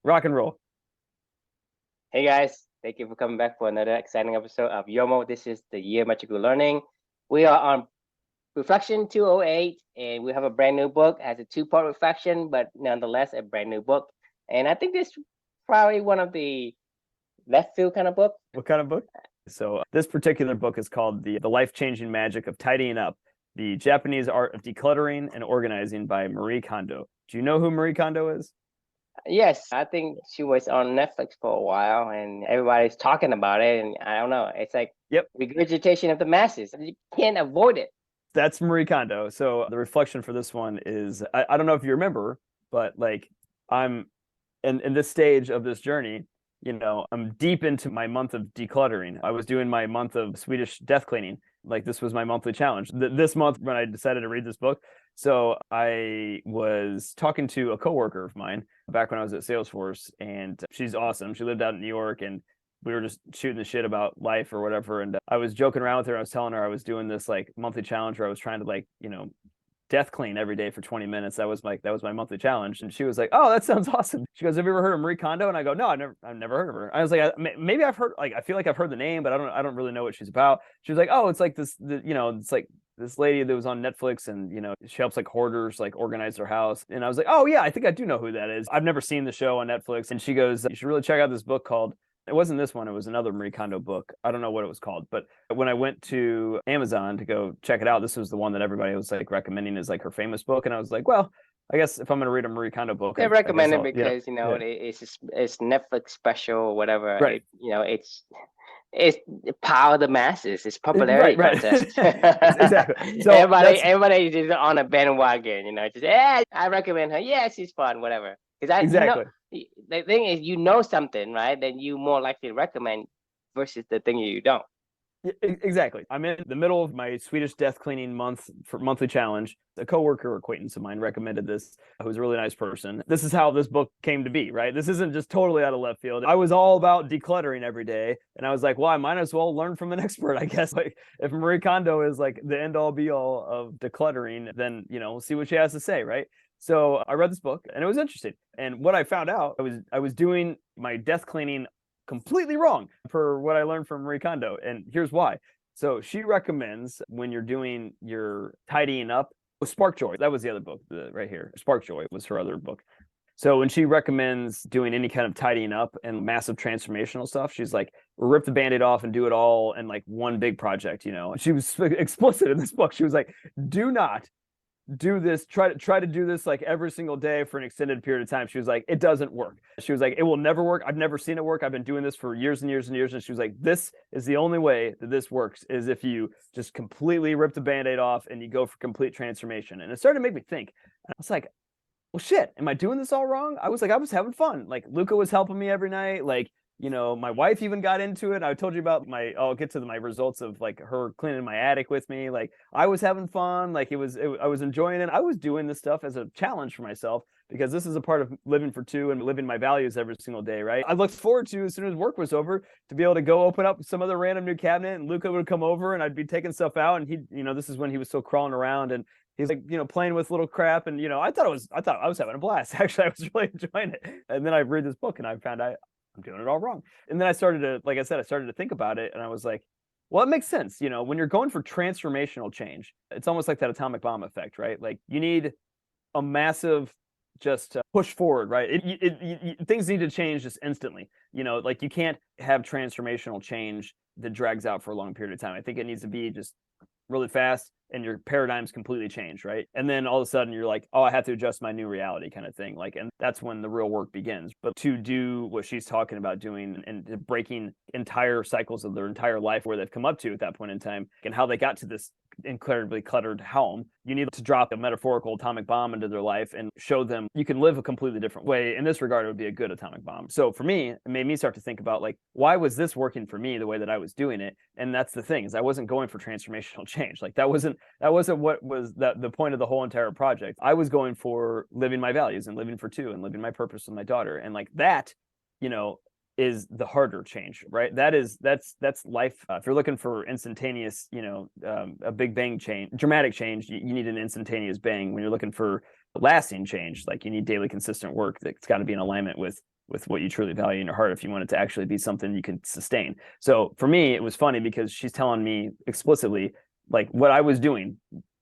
Rock and roll. Hey guys, thank you for coming back for another exciting episode of YOML. This is the Year Magical Learning. We are on Reflection 208, and we have a brand new book. It has a two-part reflection, but nonetheless a brand new book. And I think this is probably one of the left field kind of book. What kind of book? So this particular book is called The Life-Changing Magic of Tidying Up, The Japanese Art of Decluttering and Organizing by Marie Kondo. Do you know who Marie Kondo is? Yes, I think she was on Netflix for a while, and everybody's talking about it. And I don't know, it's like Yep, regurgitation of the masses. You can't avoid it. that's Marie Kondo. So the reflection for this one is I don't know if you remember, but like I'm in this stage of this journey, I'm deep into my month of decluttering. I was doing my month of Swedish death cleaning. Like this was my monthly challenge. This month when I decided to read this book. So I was talking to a coworker of mine back when I was at Salesforce, and she's awesome. She lived out in New York, and we were just shooting the shit about life or whatever. And I was joking around with her. I was telling her I was doing this like monthly challenge where I was trying to death clean every day for 20 minutes. That was my monthly challenge. And she was like, "Oh, that sounds awesome." She goes, "Have you ever heard of Marie Kondo?" And I go, "No, I've never heard of her." I was like, "Maybe I've heard, like, I feel like I've heard the name, but I don't really know what she's about." She was like, "Oh, it's like it's like this lady that was on Netflix, and she helps like hoarders like organize their house." And I was like, "Oh yeah, I think I do know who that is. I've never seen the show on Netflix." And she goes, "You should really check out this book called," it wasn't this one, it was another Marie Kondo book. I don't know what it was called, but when I went to Amazon to go check it out, this was the one that everybody was like recommending as like her famous book. And I was like, well, I guess if I'm going to read a Marie Kondo book, They I guess recommend it I'll, yeah, because yeah, it's Netflix special or whatever. right, It's power of the masses. It's right, popularity right, contest. exactly. So everybody is just on a bandwagon. Just I recommend her. Yeah, she's fun. Whatever. Because exactly. the thing is, something, right? Then you more likely to recommend versus the thing you don't. Yeah, exactly. I'm in the middle of my Swedish death cleaning month for monthly challenge. A coworker acquaintance of mine recommended this, who's a really nice person. This is how this book came to be, right? This isn't just totally out of left field. I was all about decluttering every day, and I was like, well, I might as well learn from an expert, I guess. Like if Marie Kondo is like the end all be all of decluttering, then see what she has to say, right? So I read this book, and it was interesting. And what I found out, I was doing my death cleaning completely wrong for what I learned from Marie Kondo. And here's why. So she recommends when you're doing your tidying up, Spark Joy. That was the other book right here. Spark Joy was her other book. So when she recommends doing any kind of tidying up and massive transformational stuff, she's like, rip the Band-Aid off and do it all in like one big project. She was explicit in this book. She was like, do not do this, try to do this like every single day for an extended period of time. She was like, it doesn't work. She was like, it will never work. I've never seen it work. I've been doing this for years and years and years. And she was like, this is the only way that this works, is if you just completely rip the Band-Aid off and you go for complete transformation. And it started to make me think. And I was like, well, shit, am I doing this all wrong? I was having fun. Like Luca was helping me every night. Like, my wife even got into it. I told you about I'll get to my results of like her cleaning my attic with me. Like I was having fun. Like I was enjoying it. I was doing this stuff as a challenge for myself because this is a part of living for two and living my values every single day, right? I looked forward to, as soon as work was over, to be able to go open up some other random new cabinet, and Luca would come over and I'd be taking stuff out, and he, this is when he was still crawling around, and he's like, playing with little crap. And, I thought I was having a blast. Actually, I was really enjoying it. And then I read this book and I found I'm doing it all wrong. And then I started to, like I said, I started to think about it, and I was like, well, it makes sense. When you're going for transformational change, it's almost like that atomic bomb effect, right? Like you need a massive just push forward, right? Things need to change just instantly. Like you can't have transformational change that drags out for a long period of time. I think it needs to be just really fast, and your paradigms completely change, right? And then all of a sudden you're like, oh, I have to adjust my new reality kind of thing. Like, and that's when the real work begins. But to do what she's talking about doing and breaking entire cycles of their entire life where they've come up to at that point in time and how they got to this incredibly cluttered home, you need to drop a metaphorical atomic bomb into their life and show them you can live a completely different way. In this regard, it would be a good atomic bomb. So for me, it made me start to think about like, why was this working for me the way that I was doing it? And that's the thing, is I wasn't going for transformational change. Like that wasn't what was the point of the whole entire project. I was going for living my values and living for two and living my purpose with my daughter. And like that, is the harder change, right? That's life. If you're looking for instantaneous, a big bang change, dramatic change, you need an instantaneous bang. When you're looking for lasting change, like you need daily consistent work that's got to be in alignment with with what you truly value in your heart if you want it to actually be something you can sustain. So for me, it was funny because she's telling me explicitly, like, what I was doing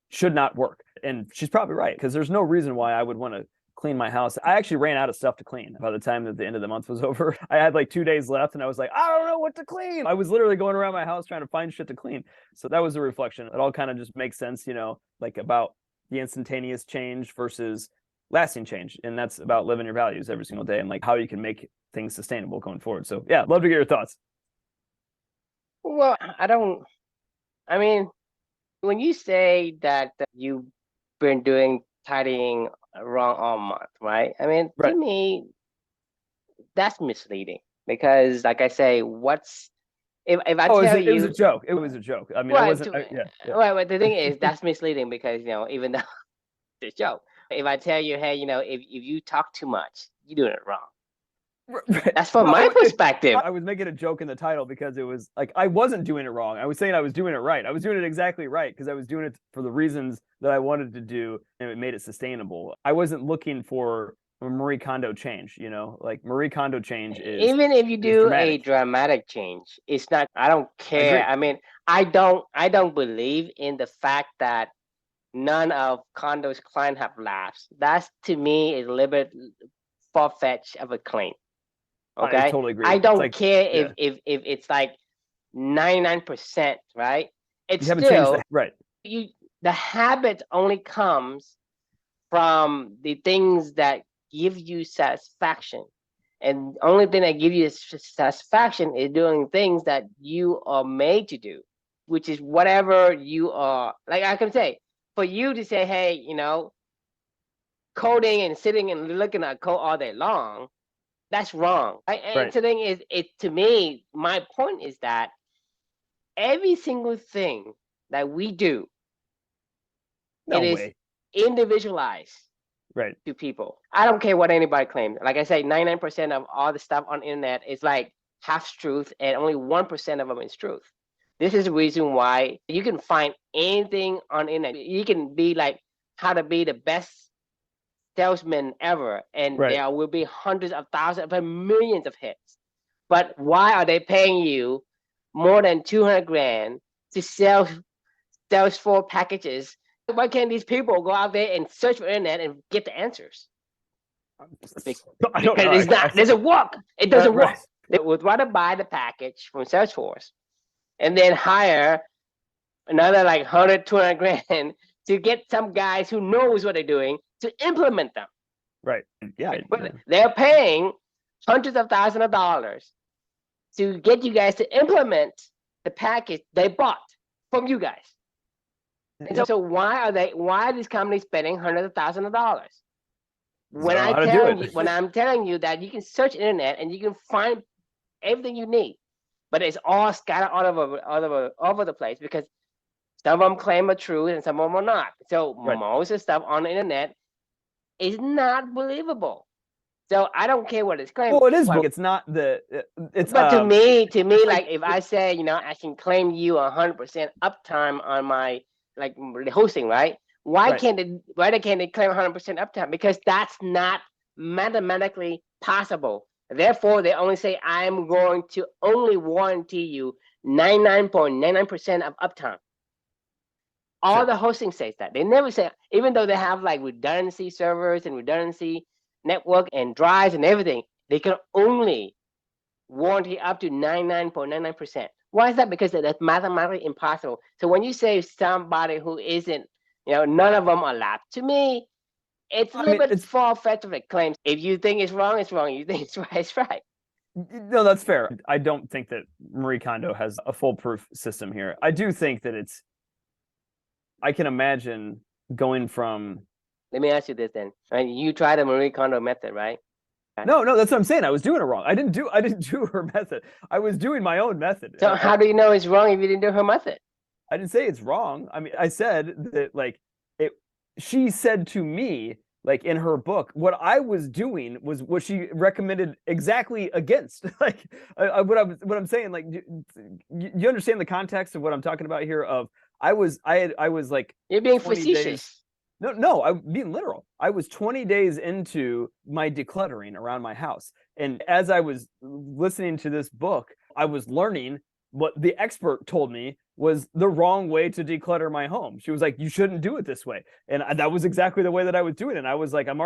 should not work. And she's probably right, because there's no reason why I would want to clean my house. I actually ran out of stuff to clean by the time that the end of the month was over. I had like 2 days left and I was like, I don't know what to clean. I was literally going around my house trying to find shit to clean. So that was a reflection. It all kind of just makes sense, you know, like about the instantaneous change versus lasting change. And that's about living your values every single day and like how you can make things sustainable going forward. So yeah, love to get your thoughts. Well, I mean, when you say that you've been doing tidying wrong all month, right? I mean, Right. to me, that's misleading because, like I say, if I Oh, tell it was you, a joke. It was a joke. I mean, I right, wasn't, yeah. right, but the thing is, that's misleading because, you know, even though it's a joke, if I tell you, hey, you know, if you talk too much, you're doing it wrong. Right. That's from Well, my perspective. I was making a joke in the title because it was like I wasn't doing it wrong. I was saying I was doing it right. I was doing it exactly right because I was doing it for the reasons that I wanted to do, and it made it sustainable. I wasn't looking for a Marie Kondo change, you know, like Marie Kondo change is Even if you do a dramatic. dramatic change, it's not, I don't I care. agree. I mean, I don't believe in the fact that none of Kondo's clients have laughs. That's, to me, is a little bit far-fetched of a claim. I Okay, totally agree. I It's don't like, care yeah, if it's like 99%, right? It's you haven't changed still that, right? you. The habit only comes from the things that give you satisfaction, and the only thing that give you satisfaction is doing things that you are made to do, which is whatever you are. Like I can say, for you to say, hey, you know, coding and sitting and looking at code all day long, that's wrong. And Right. the thing is, it, to me, my point is that every single thing that we do, No it is way. individualized Right. to people. I don't care what anybody claims. Like I say, 99% of all the stuff on the internet is like half truth, and only 1% of them is truth. This is the reason why you can find anything on the internet. You can be like how to be the best salesman ever, and Right. there will be hundreds of thousands of millions of hits. But why are they paying you more than 200 grand to sell Salesforce packages? Why can't these people go out there and search for internet and get the answers? I don't Because know. it's not, doesn't work. It doesn't Right. work. They would rather buy the package from Salesforce and then hire another like 100, 200 grand to get some guys who knows what they're doing to implement them. Right. Yeah. But they're paying hundreds of thousands of dollars to get you guys to implement the package they bought from you guys. And so why are these companies spending hundreds of thousands of dollars? When I'm telling you that you can search internet and you can find everything you need, but it's all scattered all over the place because some of them claim are true and some of them are not. So most of the stuff on the internet is not believable. So I don't care what it's claimed. Well, it is. It's not the. It's. But to me, like if I say, you know, I can claim you 100% uptime on my like hosting, right? Why can't they claim 100% uptime? Because that's not mathematically possible. Therefore, they only say I'm going to only warranty you 99.99% of uptime. All the hosting says that. They never say, even though they have like redundancy servers and redundancy network and drives and everything, they can only warranty up to 99.99%. Why is that? Because that's mathematically impossible. So when you say somebody who isn't, you know, none of them are lab, to me, it's a little bit far-fetched of a claim. If you think it's wrong, it's wrong. You think it's right, it's right. No, that's fair. I don't think that Marie Kondo has a foolproof system here. I do think that I can imagine going from. Let me ask you this then. Right? You tried the Marie Kondo method, right? No, that's what I'm saying. I was doing it wrong. I didn't do her method. I was doing my own method. So how do you know it's wrong if you didn't do her method? I didn't say it's wrong. I mean, I said that like she said to me, like in her book, what I was doing was what she recommended exactly against. Like what I'm saying, like you understand the context of what I'm talking about here. Of I was like, you're being facetious. No, I'm being literal. I was 20 days into my decluttering around my house. And as I was listening to this book, I was learning what the expert told me was the wrong way to declutter my home. She was like, you shouldn't do it this way. And that was exactly the way that I was doing it. And I was like, I'm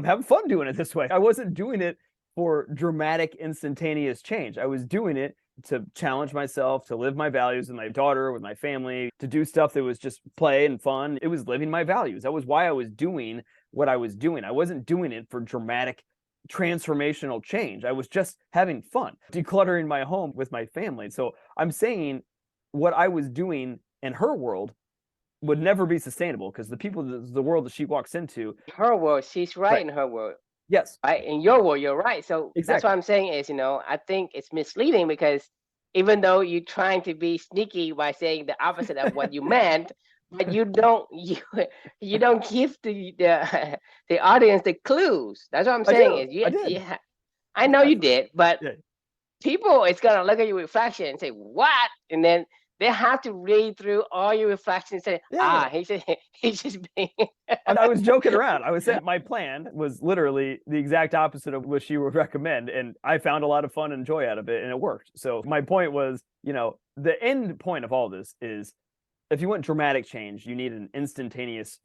having fun doing it this way. I wasn't doing it for dramatic, instantaneous change. I was doing it to challenge myself, to live my values with my daughter, with my family, to do stuff that was just play and fun. It was living my values. That was why I was doing what I was doing. I wasn't doing it for dramatic, transformational change. I was just having fun, decluttering my home with my family. So I'm saying what I was doing in her world would never be sustainable because the world that she walks into. Her world, she's right in her world. Yes. Right. In your world, you're right. So Exactly. That's what I'm saying is, I think it's misleading because even though you're trying to be sneaky by saying the opposite of what you meant, but you don't give the audience the clues. That's what I'm saying I know you did, but people is gonna look at your reflection and say, what? And then they have to read through all your reflections and say, he's just being. And I was joking around. I was saying my plan was literally the exact opposite of what she would recommend. And I found a lot of fun and joy out of it, and it worked. So my point was, the end point of all this is if you want dramatic change, you need an instantaneous,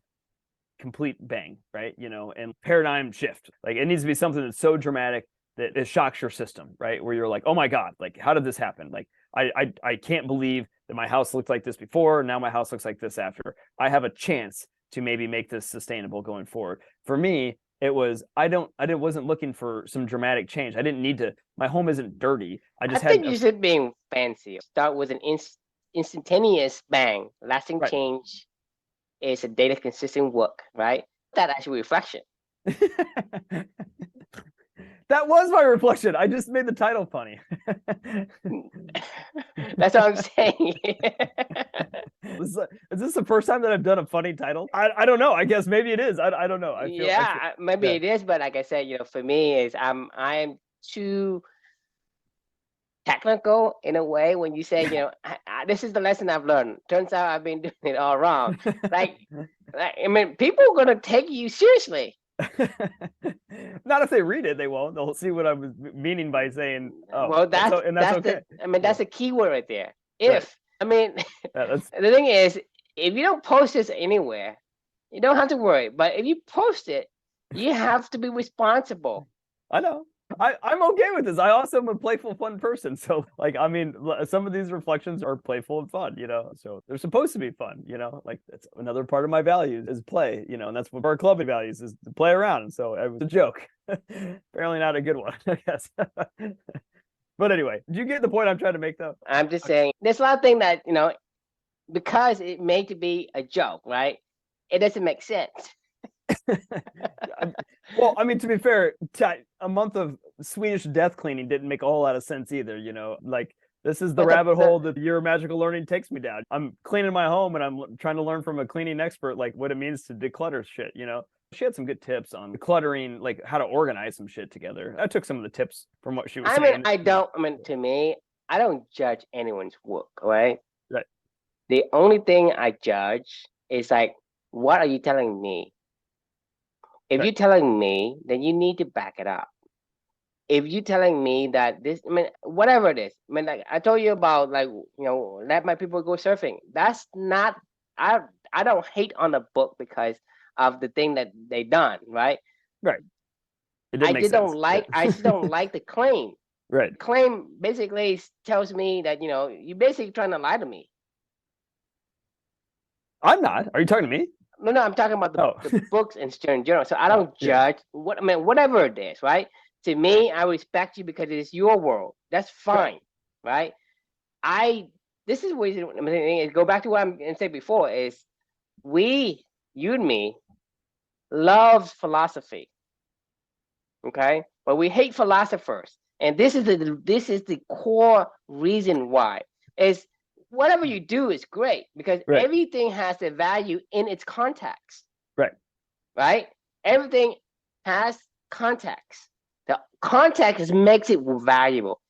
complete bang, right? And paradigm shift. Like it needs to be something that's so dramatic that it shocks your system, right? Where you're like, oh my God, like how did this happen? Like I can't believe that my house looked like this before. Now my house looks like this after. I have a chance to maybe make this sustainable going forward. For me, it was I wasn't looking for some dramatic change. I didn't need to. My home isn't dirty. I think you should being fancy. Start with an instantaneous bang. Lasting change is a data consistent work, right? That actually reflection. That was my reflection. I just made the title funny. That's what I'm saying. Is this the first time that I've done a funny title? I don't know. I guess maybe it is. I don't know. Maybe it is, but like I said, for me is I'm too technical in a way when you say, this is the lesson I've learned. Turns out I've been doing it all wrong. People are gonna take you seriously. Not if they read it, they won't. They'll see what I was meaning by saying. Oh, well, that's okay. That's a key word right there. If the thing is, if you don't post this anywhere, you don't have to worry. But if you post it, you have to be responsible. I know. I'm okay with this. I also am a playful, fun person. So some of these reflections are playful and fun, so they're supposed to be fun, like that's another part of my values is play, and that's what our club values is to play around. And so it was a joke. Apparently not a good one, I guess. But anyway, did you get the point I'm trying to make though? I'm just saying there's a lot of things that, because it made to be a joke, right? It doesn't make sense. Well, to be fair, a month of Swedish death cleaning didn't make a whole lot of sense either. Like this is the rabbit hole that your magical learning takes me down. I'm cleaning my home and I'm trying to learn from a cleaning expert, like what it means to declutter shit. She had some good tips on decluttering, like how to organize some shit together. I took some of the tips from what she was saying. To me, I don't judge anyone's work, right? Right. The only thing I judge is like, what are you telling me? If you're telling me, then you need to back it up. If you're telling me that this, whatever it is, like I told you about, like, let my people go surfing. That's not, I don't hate on the book because of the thing that they done, right? Right. I just don't like the claim. Right. The claim basically tells me that, you're basically trying to lie to me. I'm not. Are you talking to me? No, I'm talking about the books in general. So I don't judge whatever it is, right? To me, I respect you because it is your world. That's fine, right? This is what go back to what I'm gonna say before is you and me, love philosophy. Okay, but we hate philosophers, and this is the core reason why is. Whatever you do is great because everything has a value in its context. Right? Everything has context. The context makes it valuable.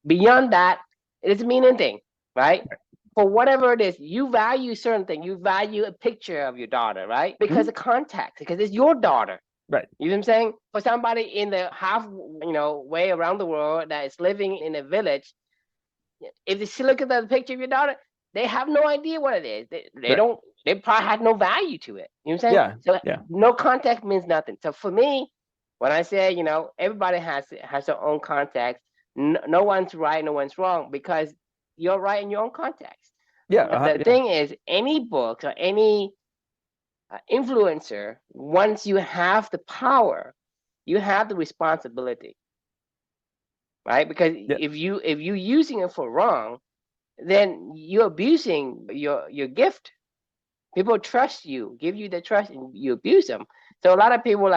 Beyond that, it doesn't mean anything, right? for whatever it is, you value certain thing. You value a picture of your daughter, right? Because of context, because it's your daughter. Right. You know what I'm saying? For somebody in the half, way around the world that is living in a village, if they look at the picture of your daughter, they have no idea what it is. They don't. They probably have no value to it. You know what I'm saying? Yeah. So no context means nothing. So for me, when I say, everybody has their own context. No one's right, no one's wrong, because you're right in your own context. Yeah. But the thing is, any book or any influencer, once you have the power, you have the responsibility, right? Because if you using it for wrong, then you're abusing your gift. People trust you, give you the trust, and you abuse them. So a lot of people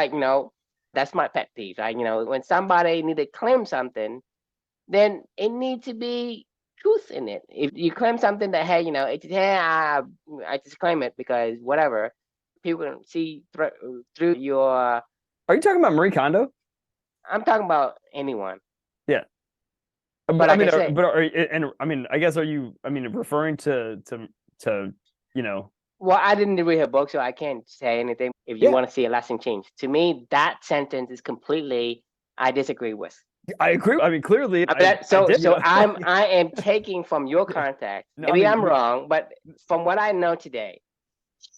that's my pet peeve, right? When somebody need to claim something, then it needs to be truth in it. If you claim something that, hey, I just claim it because whatever, people can see through your. Are you talking about Marie Kondo? I'm talking about anyone. Yeah. But I guess, are you referring to Well, I didn't read her book, so I can't say anything. If you want to see a lasting change, to me, that sentence is completely, I disagree with. I agree. I mean, clearly. I am taking from your context. Maybe I'm wrong, but from what I know today,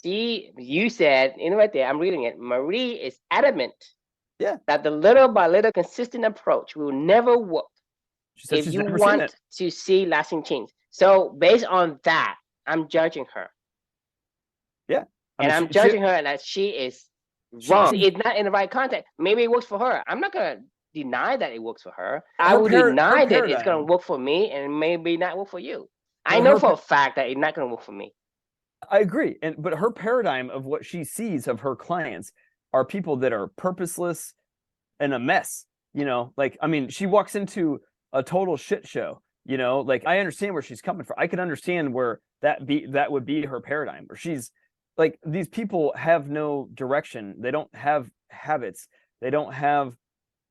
you said, right there, I'm reading it. Marie is adamant that the little by little consistent approach will never work if you want to see lasting change. So based on that, I'm judging her. Yeah. I'm judging her that she is wrong. It's not in the right context. Maybe it works for her. I'm not going to deny that it works for her. I will deny that it's going to work for me and maybe not work for you. I know for a fact that it's not going to work for me. I agree. But her paradigm of what she sees of her clients are people that are purposeless and a mess. She walks into a total shit show. I understand where she's coming from. I can understand where that would be her paradigm, where she's like, these people have no direction. They don't have habits. They don't have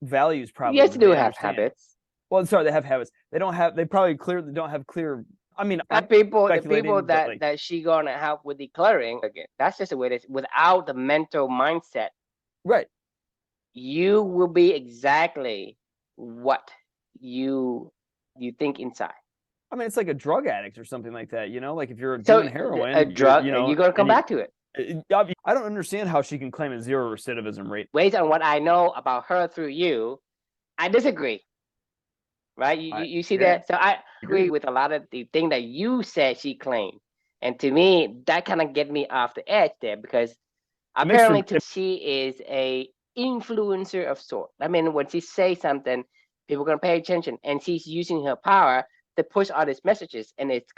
values. Probably. Yes, they do have habits. Well, sorry, they have habits. They probably clearly don't have clear. The people that she gonna help with decluttering again. That's just the way it is. Without the mental mindset, right, you will be exactly what you think inside. I mean, it's like a drug addict or something like that. Like if you're doing heroin, a drug, you're gonna come back to it. I don't understand how she can claim a 0 recidivism rate. Based on what I know about her through you, I disagree. Right? You see that? So I agree with a lot of the thing that you said she claimed. And to me, that kind of get me off the edge there, because apparently she is a influencer of sort. I mean, when she says something, people are going to pay attention, and she's using her power to push all these messages, and it's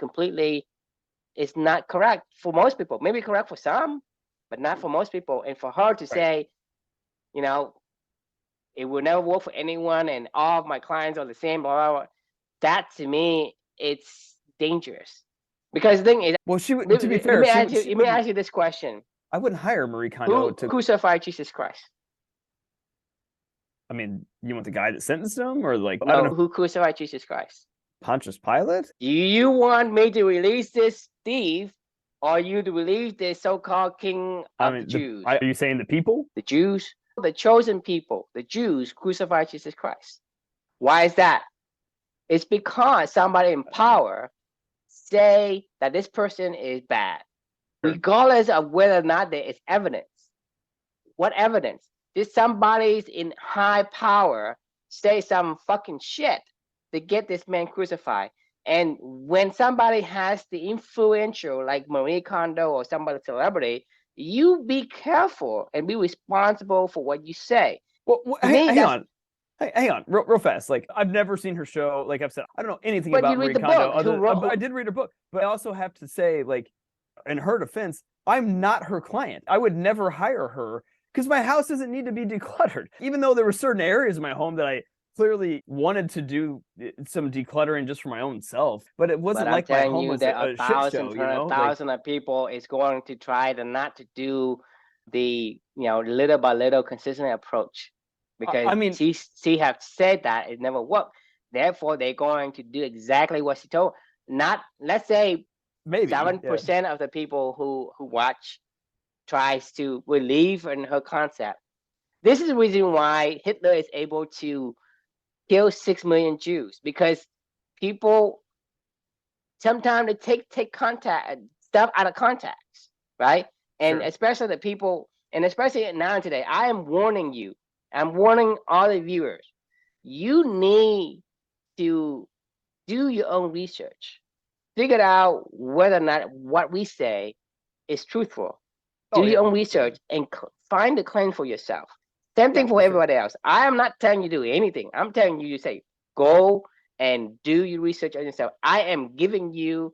not correct for most people. Maybe correct for some, but not for most people. And for her to say, it will never work for anyone, and all of my clients are the same, blah, blah, blah. That to me, it's dangerous. Because the thing is, well, to be fair, let me ask you this question. I wouldn't hire Marie Kondo to crucify Jesus Christ. I mean, you want the guy that sentenced him, or I don't know who crucified Jesus Christ? Pontius Pilate? Do you want me to release this thief, or you to release this so-called king of the Jews? Are you saying the people? The Jews? The chosen people, the Jews, crucified Jesus Christ. Why is that? It's because somebody in power say that this person is bad, regardless of whether or not there is evidence. What evidence? Did somebody in high power say some fucking shit to get this man crucified? And when somebody has the influential, like Marie Kondo or somebody celebrity, you be careful and be responsible for what you say. Well, hang on, real fast. Like, I've never seen her show. Like I've said, I don't know anything about Marie Kondo. I did read a book, but I also have to say, like, in her defense, I'm not her client. I would never hire her because my house doesn't need to be decluttered. Even though there were certain areas of my home that I clearly wanted to do some decluttering just for my own self, but it wasn't like my home was a shit show. Thousands of people is going to try to not to do the little by little consistent approach, because she have said that it never worked. Therefore, they're going to do exactly what she told. Not, let's say Maybe. 7% of the people who watch tries to believe in her concept. This is the reason why Hitler is able to kill 6 million Jews, because people sometimes they take contact stuff out of context, right? And especially the people, and especially now and today, I am warning you. I'm warning all the viewers. You need to do your own research. Figure out whether or not what we say is truthful. Do your own research and find the claim for yourself. Same thing for everybody else. I am not telling you to do anything. I'm telling you, you say, go and do your research on yourself. I am giving you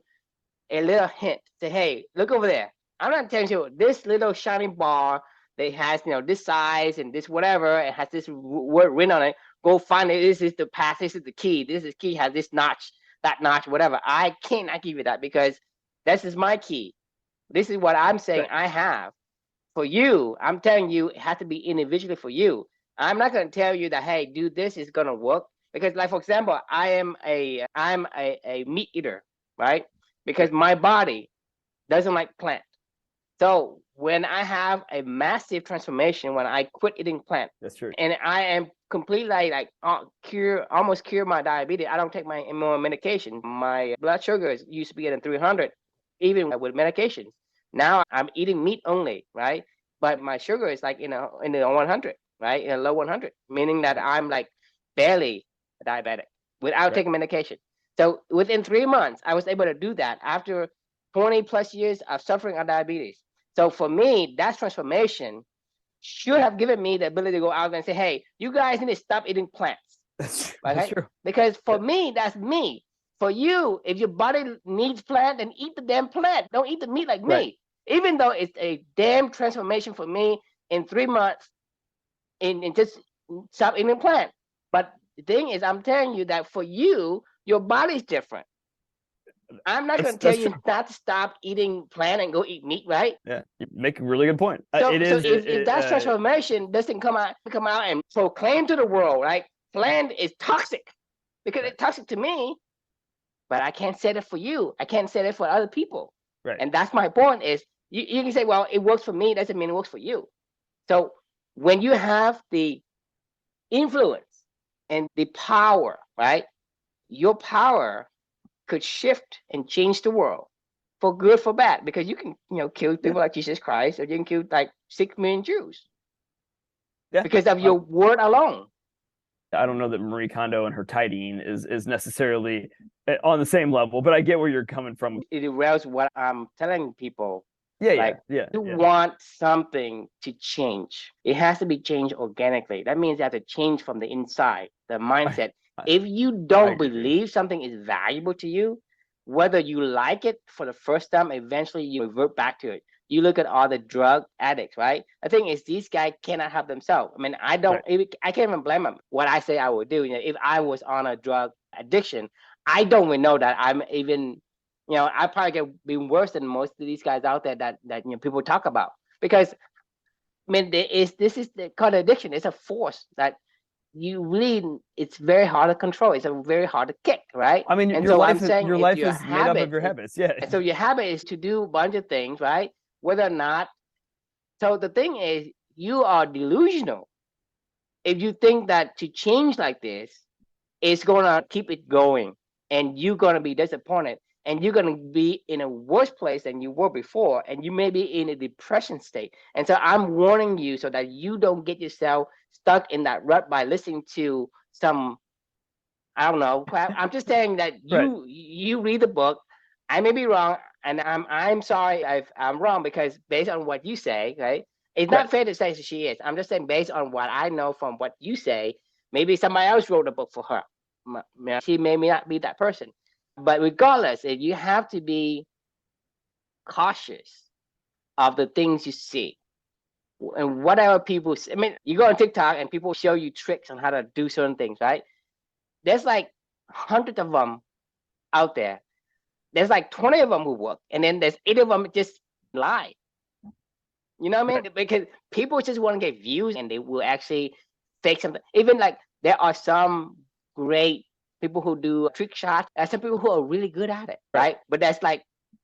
a little hint. Say, hey, look over there. I'm not telling you this little shiny bar that has, this size and this whatever, it has this word written on it. Go find it. This is the path. This is the key. This is key. Has this notch, that notch, whatever. I cannot give you that because this is my key. This is what I'm saying I have. For you, I'm telling you, it has to be individually for you. I'm not going to tell you that, hey, do this is going to work. Because, like, for example, I'm a meat eater, right? Because my body doesn't like plant. So when I have a massive transformation, when I quit eating plant, that's true, and I am completely almost cure my diabetes. I don't take my more medication. My blood sugars used to be at 300, even with medications. Now I'm eating meat only, right? But my sugar is like in the 100, right? In a low 100, meaning that I'm like barely diabetic without taking medication. So within 3 months, I was able to do that after 20 plus years of suffering of diabetes. So for me, that transformation should have given me the ability to go out and say, hey, you guys need to stop eating plants. That's okay? true. Because for me, that's me. For you, if your body needs plant, then eat the damn plant. Don't eat the meat like me. Even though it's a damn transformation for me in 3 months in just stop eating plant. But the thing is, I'm telling you that for you, your body's different. I'm not going to tell you not to stop eating plant and go eat meat, right? Yeah, you make a really good point. So, if that transformation doesn't come out and proclaim to the world, right? Plant is toxic because it's toxic to me, but I can't say that for you. I can't say that for other people. Right. And that's my point is you can say, well, it works for me. Doesn't mean it works for you. So when you have the influence and the power, right? Your power could shift and change the world for good, for bad, because you can, kill people like Jesus Christ, or you can kill like 6 million Jews because of your word alone. I don't know that Marie Kondo and her tidying is necessarily on the same level, but I get where you're coming from. It derails what I'm telling people. You want something to change. It has to be changed organically. That means you have to change from the inside, the mindset. If you don't believe something is valuable to you, whether you like it for the first time, eventually you revert back to it. You look at all the drug addicts, right? The thing is, these guys cannot help themselves. I mean, I can't even blame them. What I say I would do, if I was on a drug addiction, I don't even know that I'm even, I probably get been worse than most of these guys out there that people talk about. Because, I mean, this is called addiction. It's a force that you really, it's very hard to control. It's very hard to kick, right? I mean, your life is made up of your habits. Yeah. And so your habit is to do a bunch of things, right? Whether or not. So the thing is, you are delusional if you think that to change like this, it's going to keep it going, and you're going to be disappointed, and you're going to be in a worse place than you were before, and you may be in a depression state. And so I'm warning you so that you don't get yourself stuck in that rut by listening to some, I don't know, crap. I'm just saying that you read the book. I may be wrong, and I'm sorry if I'm wrong, because based on what you say, right? It's not fair to say she is. I'm just saying based on what I know from what you say, maybe somebody else wrote a book for her. She may not be that person. But regardless, you have to be cautious of the things you see. And whatever people, I mean, you go on TikTok and people show you tricks on how to do certain things, right? There's like hundreds of them out there. There's like 20 of them who work, and then there's 8 of them just lie. You know what I mean? Because people just want to get views, and they will actually fake something. Even like there are some great people who do trick shots. There's some people who are really good at it, right? But that's like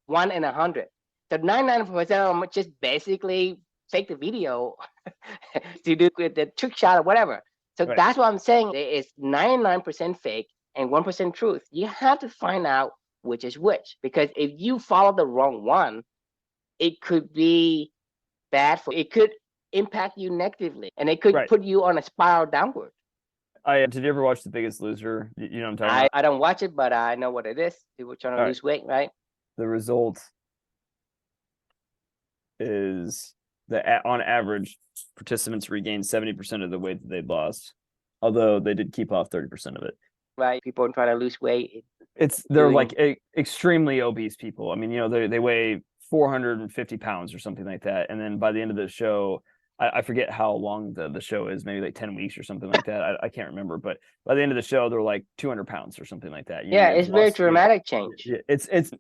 1 in 100. So 99% of them just basically fake the video to do the trick shot or whatever. So Right. that's what I'm saying. It's 99% fake and 1% truth. You have to find out which is which, because if you follow the wrong one, it could be bad for, it could impact you negatively, and it could Right. put you on a spiral downward. Did you ever watch The Biggest Loser? You know what I'm talking about? I don't watch it, but I know what it is. People trying to All right. lose weight, right? The result is that on average, participants regained 70% of the weight that they'd lost, although they did keep off 30% of it. Right. People trying to lose weight. They're doing- like extremely obese people. I mean, you know, they weigh 450 pounds or something like that. And then by the end of the show, I forget how long the show is, maybe like 10 weeks or something like that. I can't remember, but by the end of the show, they're like 200 pounds or something like that. You know, Yeah, they've it's very lost, you know, dramatic change. it's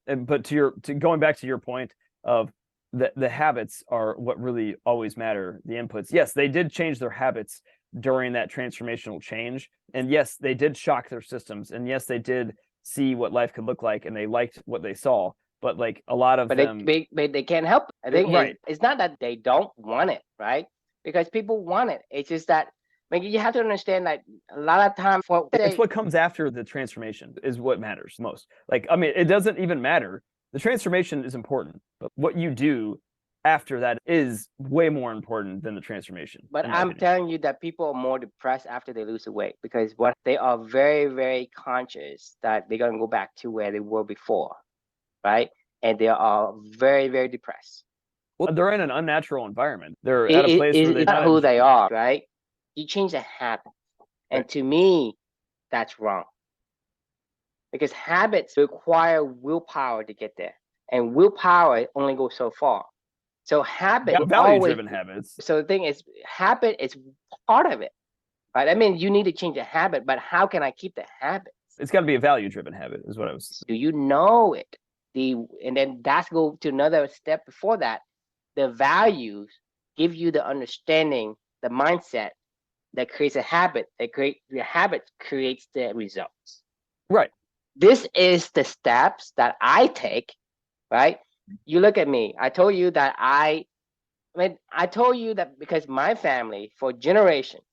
but to going back to your point of the habits are what really always matter, the inputs. Yes, they did change their habits during that transformational change, and yes, they did shock their systems, and yes, they did see what life could look like, and they liked what they saw. But like a lot of But them, they can't help it. I think right. it's not that they don't want it, right? Because people want it. It's just that, I mean, you have to understand that a lot of time for It's what comes after the transformation is what matters most. Like, I mean, it doesn't even matter. The transformation is important, but what you do after that is way more important than the transformation. But in my I'm opinion. telling you that people are more depressed after they lose the weight, because what they are very, very conscious that they're gonna go back to where they were before, right? And they are very, very depressed. Well, they're in an unnatural environment. They're at a place where It's not who they are, right? You change the habit, and Right. to me, that's wrong. Because habits require willpower to get there, and willpower only goes so far. So habit value-driven habits. So the thing is, habit is part of it, right? I mean, you need to change a habit, but how can I keep the habit? It's got to be a value-driven habit, is what I was. Do you know it? And then that's go to another step before that. The values give you the understanding, the mindset that creates a habit. The habit creates the results. Right. This is the steps that I take, right? You look at me. I told you that I told you that because my family for generations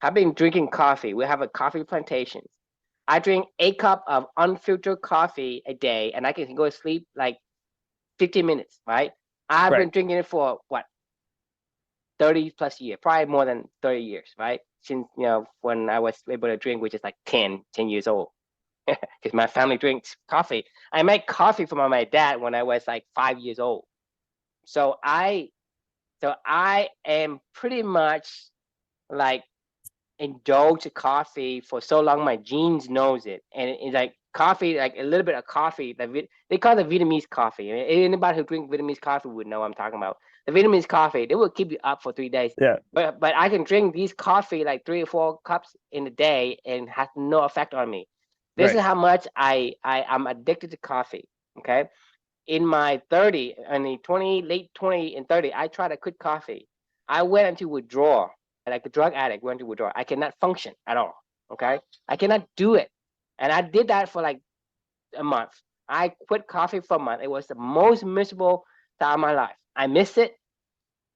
have been drinking coffee. We have a coffee plantation. I drink 8 cups of unfiltered coffee a day, and I can go to sleep like 15 minutes, right? I've been drinking it for what, 30 plus years, probably more than 30 years, right? Since, you know, when I was able to drink, which is like 10 years old. Because my family drinks coffee. I made coffee for my dad when I was like 5 years old. So I am pretty much like indulge coffee for so long. My genes knows it, and it's like coffee, like a little bit of coffee. They call it Vietnamese coffee. I mean, anybody who drinks Vietnamese coffee would know what I'm talking about. The Vietnamese coffee, they will keep you up for 3 days. Yeah. But I can drink these coffee like 3 or 4 cups in a day and has no effect on me. This is how much I'm addicted to coffee. Okay. In my 30, in the 20, late 20 and 30, I tried to quit coffee. I went into withdrawal, like a drug addict went into withdrawal. I cannot function at all. Okay. I cannot do it. And I did that for like a month. I quit coffee for a month. It was the most miserable time of my life. I miss it.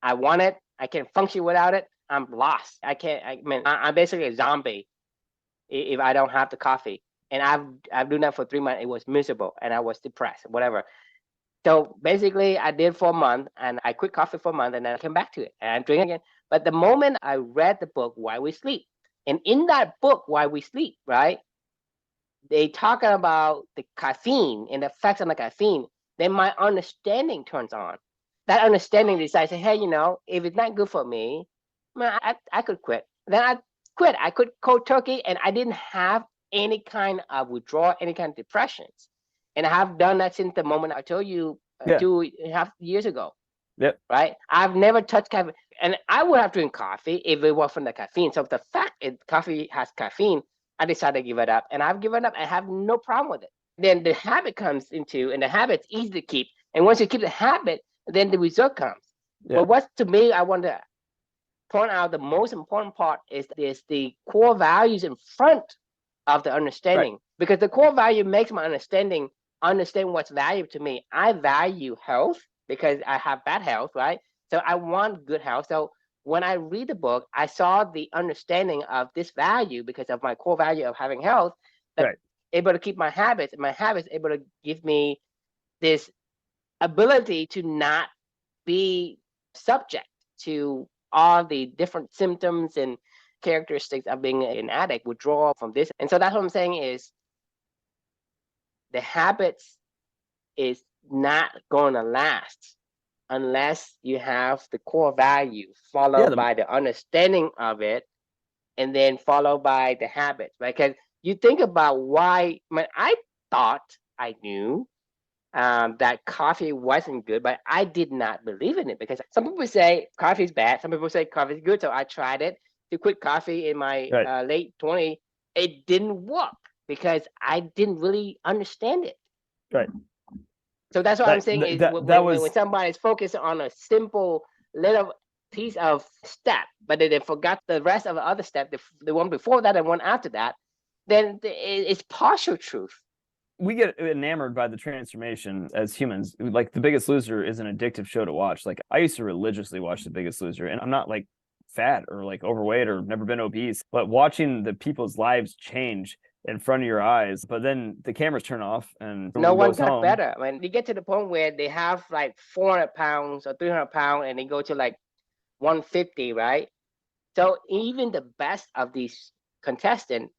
I want it. I can't function without it. I'm lost. I'm basically a zombie if I don't have the coffee. And I've done that for 3 months. It was miserable and I was depressed, whatever. So basically, I did for a month, and I quit coffee for a month, and then I came back to it, and I'm drinking again. But the moment I read the book Why We Sleep, and in that book Why We Sleep, right, they talking about the caffeine and the effects on the caffeine. Then my understanding turns on. That understanding decides, hey, you know, if it's not good for me, man, I could quit. Then I quit. I quit cold turkey, and I didn't have any kind of withdrawal, any kind of depressions. And I have done that since the moment I told you 2.5 years ago. Yep. Right. I've never touched caffeine, and I would have drank coffee if it wasn't the caffeine. So the fact that coffee has caffeine, I decided to give it up, and I've given up. I have no problem with it. Then the habit comes into, and the habit's easy to keep. And once you keep the habit, then the result comes. Yeah. But what's to me, I want to point out the most important part is the core values in front of the understanding, because the core value makes my understanding understand what's valuable to me. I value health because I have bad health, right? So I want good health. So when I read the book, I saw the understanding of this value because of my core value of having health, that Right. able to keep my habits, and my habits able to give me this ability to not be subject to all the different symptoms and characteristics of being an addict, withdrawal from this. And so that's what I'm saying is the habits is not going to last unless you have the core value Yeah. followed by the understanding of it, and then followed by the habits, right? Because you think about why, I thought I knew that coffee wasn't good, but I did not believe in it because some people say coffee is bad. Some people say coffee is good. So I tried it to quit coffee in my Right. late 20s. It didn't work because I didn't really understand it. Right. So that's what I'm saying is when somebody's focused on a simple little piece of step, but they forgot the rest of the other step, the one before that and one after that, then it's partial truth. We get enamored by the transformation as humans. Like The Biggest Loser is an addictive show to watch. Like I used to religiously watch The Biggest Loser, and I'm not like fat or like overweight or never been obese, but watching the people's lives change in front of your eyes. But then the cameras turn off and no one goes got home. better. When they get to the point where they have like 400 pounds or 300 pounds and they go to like 150, right? So even the best of these contestants,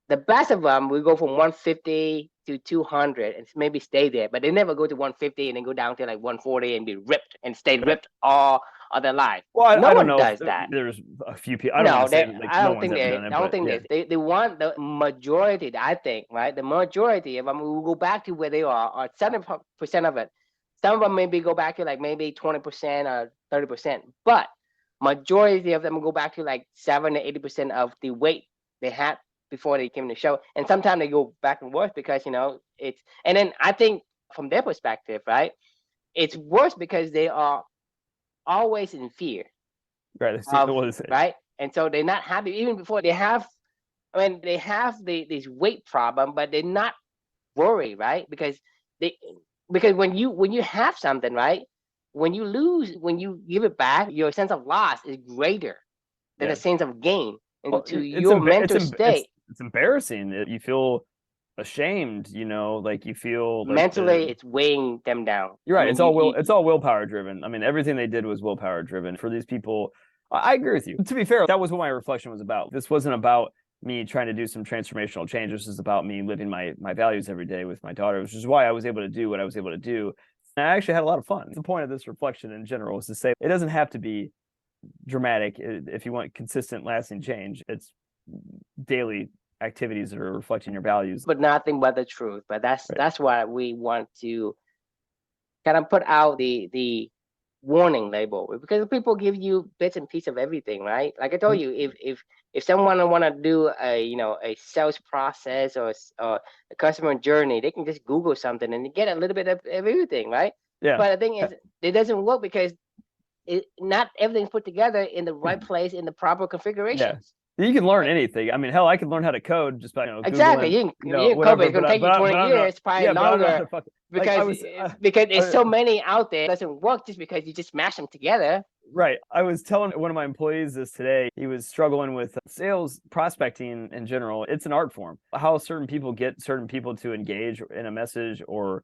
the best of them will go from 150 to 200 and maybe stay there, but they never go to 150 and then go down to like 140 and be ripped and stay ripped all of their life. Well, No I don't one know does that. there's a few people. I don't want to say like no one's ever done it. I don't think they want the majority. I think, right, the majority of them will go back to where they are, or 70% of it. Some of them maybe go back to like maybe 20% or 30%, but majority of them go back to like 7 to 80% of the weight they had before they came to the show. And sometimes they go back and forth because it's, and then I think from their perspective, right, it's worse because they are always in fear. Right. Right. And so they're not happy even before they have, they have this weight problem, but they're not worried, right? Because when you have something, right, when you lose, when you give it back, your sense of loss is greater than the sense of gain. And to your mental state, it's embarrassing. You feel ashamed, like you feel like mentally it's weighing them down. You're right. It's all willpower driven. I mean, everything they did was willpower driven. For these people, I agree with you. To be fair, that was what my reflection was about. This wasn't about me trying to do some transformational change. This is about me living my values every day with my daughter, which is why I was able to do what I was able to do. And I actually had a lot of fun. The point of this reflection in general is to say it doesn't have to be dramatic if you want consistent, lasting change. It's daily activities that are reflecting your values, but nothing but the truth. But that's why we want to kind of put out the warning label, because people give you bits and pieces of everything, right? Like I told you, if someone want to do a sales process or a customer journey, they can just Google something and get a little bit of everything, right? Yeah. But the thing is, it doesn't work because not everything's put together in the right place in the proper configurations. You can learn anything. I mean, hell, I could learn how to code just by exactly. Googling, you can code, but it's gonna take you 20 years, probably longer, because there's so many out there. It doesn't work just because you just mash them together. Right. I was telling one of my employees this today. He was struggling with sales prospecting in general. It's an art form. How certain people get certain people to engage in a message or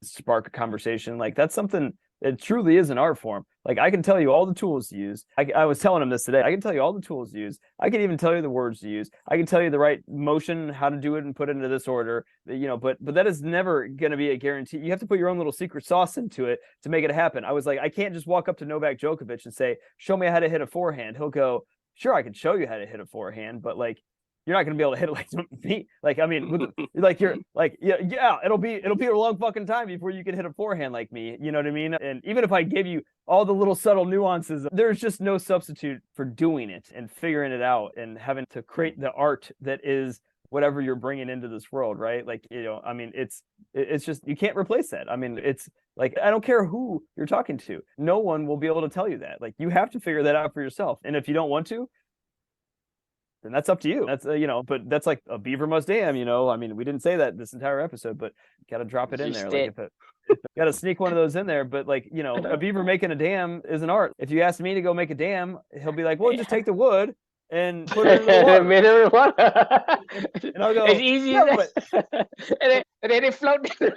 spark a conversation, like that's something. It truly is an art form. Like I can tell you all the tools to use. I was telling him this today. I can tell you all the tools to use. I can even tell you the words to use. I can tell you the right motion, how to do it and put it into this order. But that is never going to be a guarantee. You have to put your own little secret sauce into it to make it happen. I was like, I can't just walk up to Novak Djokovic and say, show me how to hit a forehand. He'll go, sure, I can show you how to hit a forehand, but like, you're not going to be able to hit it like me. Like, I mean, like you're like, yeah, it'll be a long fucking time before you can hit a forehand like me. You know what I mean? And even if I gave you all the little subtle nuances, there's just no substitute for doing it and figuring it out and having to create the art that is whatever you're bringing into this world, right? Like, I mean, it's just, you can't replace that. I mean, it's like, I don't care who you're talking to. No one will be able to tell you that. Like, you have to figure that out for yourself. And if you don't want to, then that's up to you. That's but that's like a beaver must dam. I mean, we didn't say that this entire episode, but got to drop it in there. Like if got to sneak one of those in there. But like a beaver making a dam is an art. If you ask me to go make a dam, he'll be like, well, just take the wood and put it in the water. And I'll go, it's easy. Yeah, but... and then they float. Right.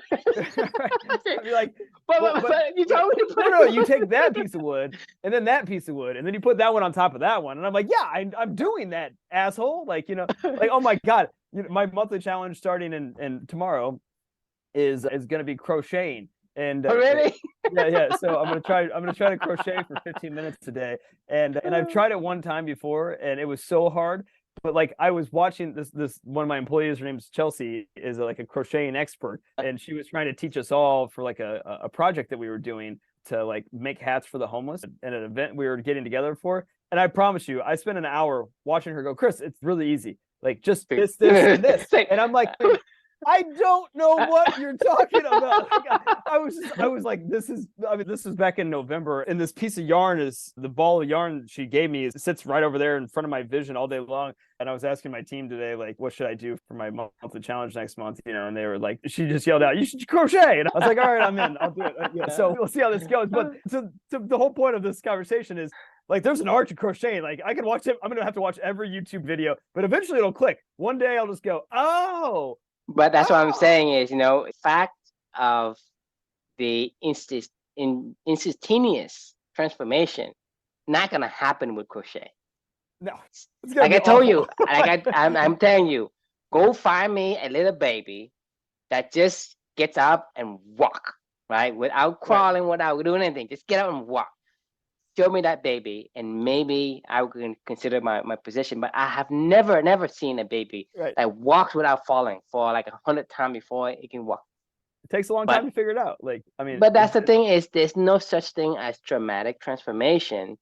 I'd be like, but you told me to put no, you take that piece of wood and then that piece of wood and then you put that one on top of that one. And I'm like, yeah, I'm doing that, asshole. Like, like, oh my God, my monthly challenge starting in tomorrow is going to be crocheting. And really? yeah. So I'm gonna try to crochet for 15 minutes today. And I've tried it one time before and it was so hard. But like I was watching this one of my employees, her name's Chelsea, is like a crocheting expert, and she was trying to teach us all for like a project that we were doing to like make hats for the homeless at an event we were getting together for. And I promise you, I spent an hour watching her go, Chris, it's really easy. Like just this, and this. And I'm like, I don't know what you're talking about. Like, I was like, this is back in November, and this piece of yarn is the ball of yarn she gave me. It sits right over there in front of my vision all day long. And I was asking my team today, like, what should I do for my monthly challenge next month? And they were like, she just yelled out, you should crochet. And I was like, all right, I'm in. I'll do it. Yeah. So we'll see how this goes. But so the whole point of this conversation is, like, there's an art to crocheting. Like, I can watch it. I'm going to have to watch every YouTube video, but eventually it'll click. One day I'll just go, oh. But that's what I'm saying is, fact of the instantaneous transformation not gonna happen with crochet. No, like I told you, I'm telling you, go find me a little baby that just gets up and walk, right, without crawling, without doing anything. Just get up and walk. Show me that baby, and maybe I would consider my position. But I have never seen a baby that walks without falling for like 100 times before it can walk. It takes a long time to figure it out. Like, I mean, but that's the thing is, there's no such thing as dramatic transformation,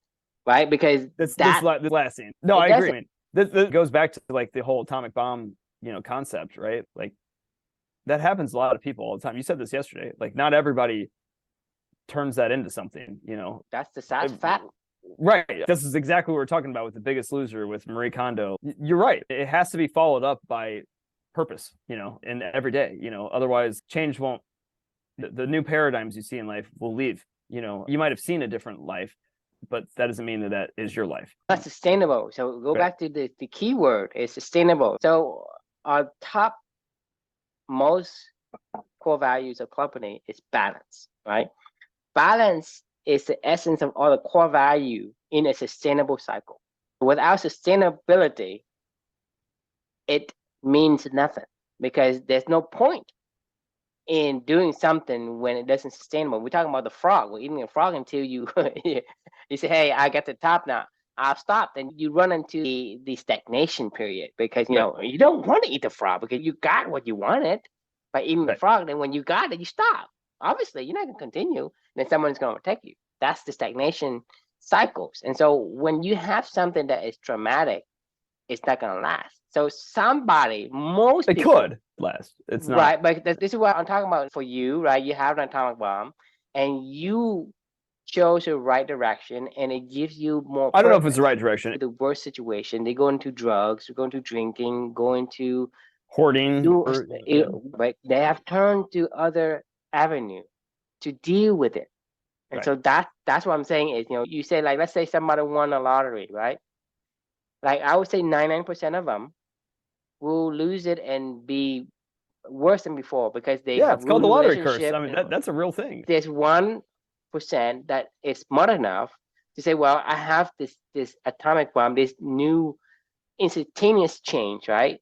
right? Because this last scene. No, I agree. I mean, this goes back to like the whole atomic bomb, concept, right? Like that happens to a lot of people all the time. You said this yesterday. Like, not everybody turns that into something, That's the sad fact. Right. This is exactly what we're talking about with The Biggest Loser with Marie Kondo. You're right. It has to be followed up by purpose, in every day, otherwise change won't, the new paradigms you see in life will leave. You might have seen a different life, but that doesn't mean that is your life. That's sustainable. So go back to the key word is sustainable. So our top most core values of company is balance, right? Balance is the essence of all the core value in a sustainable cycle. Without sustainability, it means nothing, because there's no point in doing something when it doesn't sustainable. We're talking about the frog. We're eating a frog until you you say, hey, I got the top now, I'll stop. Then you run into the stagnation period, because you don't want to eat the frog because you got what you wanted by eating the frog. Then when you got it, you stop. Obviously, you're not going to continue. Then someone's going to protect you. That's the stagnation cycles. And so when you have something that is traumatic, it's not going to last. So most people could last. It's not. Right, but this is what I'm talking about for you, right? You have an atomic bomb, and you chose the right direction, and it gives you more. I don't know if it's the right direction. The worst situation, they go into drugs, they go into drinking, go into hoarding. But they have turned to other avenue to deal with it. And so that's what I'm saying is, you say, like, let's say somebody won a lottery, right? Like, I would say 99% of them will lose it and be worse than before, because they have it's called the lottery curse. I mean, that's a real thing. There's 1% that is smart enough to say, well, I have this atomic bomb, this new instantaneous change, right?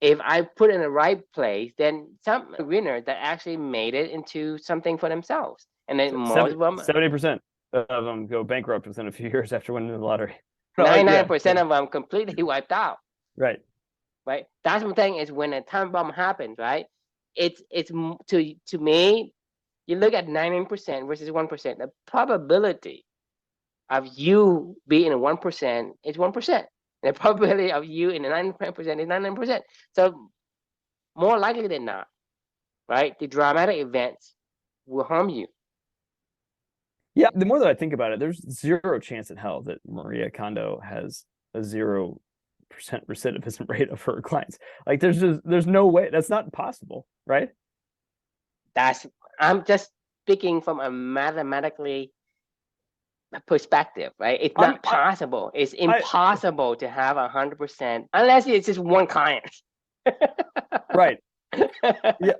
If I put it in the right place, then some winner that actually made it into something for themselves. And then most of them, 70% of them go bankrupt within a few years after winning the lottery. 99% of them completely wiped out. Right. That's one thing is, when a time bomb happens, right? It's to me, you look at 99% versus 1%. The probability of you being in 1% is 1%. The probability of you in the 99% is 99%. So more likely than not, right, the dramatic events will harm you. Yeah, the more that I think about it, there's zero chance in hell that Marie Kondo has a 0% recidivism rate of her clients. Like there's no way, that's not possible, right? I'm just speaking from a mathematically perspective, right? It's I'm- not possible. It's impossible to have 100% unless it's just one client. Right. Yeah,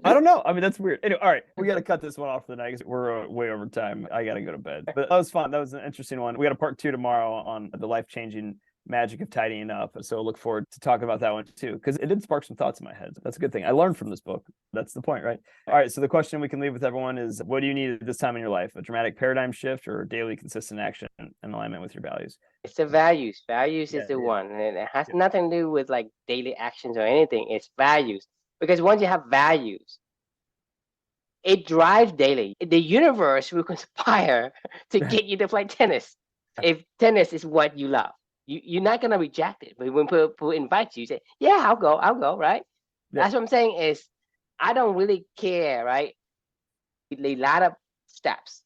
I don't know. I mean, that's weird. Anyway, all right, we got to cut this one off for the night 'cause we're way over time. I got to go to bed. But that was fun. That was an interesting one. We got a part 2 tomorrow on the life-changing magic of tidying up. So look forward to talking about that one too, because it did spark some thoughts in my head. That's a good thing. I learned from this book. That's the point, right? All right. So the question we can leave with everyone is, what do you need at this time in your life? A dramatic paradigm shift or daily consistent action in alignment with your values? It's the values. Values is Yeah, the one. And it has nothing to do with like daily actions or anything. It's values. Because once you have values, it drives daily. The universe will conspire to get you to play tennis. If tennis is what you love, you're not gonna reject it. But when people invite you, you say, "Yeah, I'll go." Right? Yeah. That's what I'm saying. Is I don't really care. Right? A lot of steps.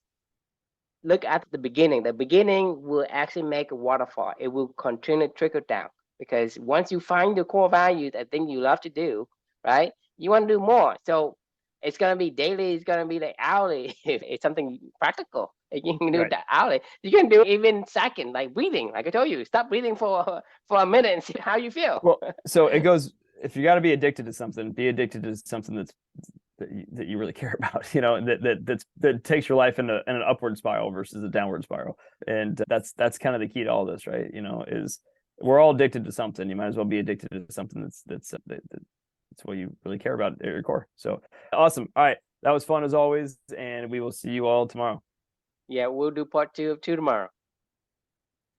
Look at the beginning. The beginning will actually make a waterfall. It will continue to trickle down because once you find the core values, that thing you love to do, right? You want to do more. So it's gonna be daily. It's gonna be like hourly. If it's something practical, you can do Right. that hourly. You can do even second, like breathing. Like I told you, stop breathing for a minute and see how you feel. Well, so it goes, if you got to be addicted to something, be addicted to something that you really care about, that takes your life in an upward spiral versus a downward spiral. And that's kind of the key to all this, right? Is we're all addicted to something. You might as well be addicted to something that's what you really care about at your core. So awesome. All right. That was fun as always. And we will see you all tomorrow. Yeah, we'll do part 2 of 2 tomorrow.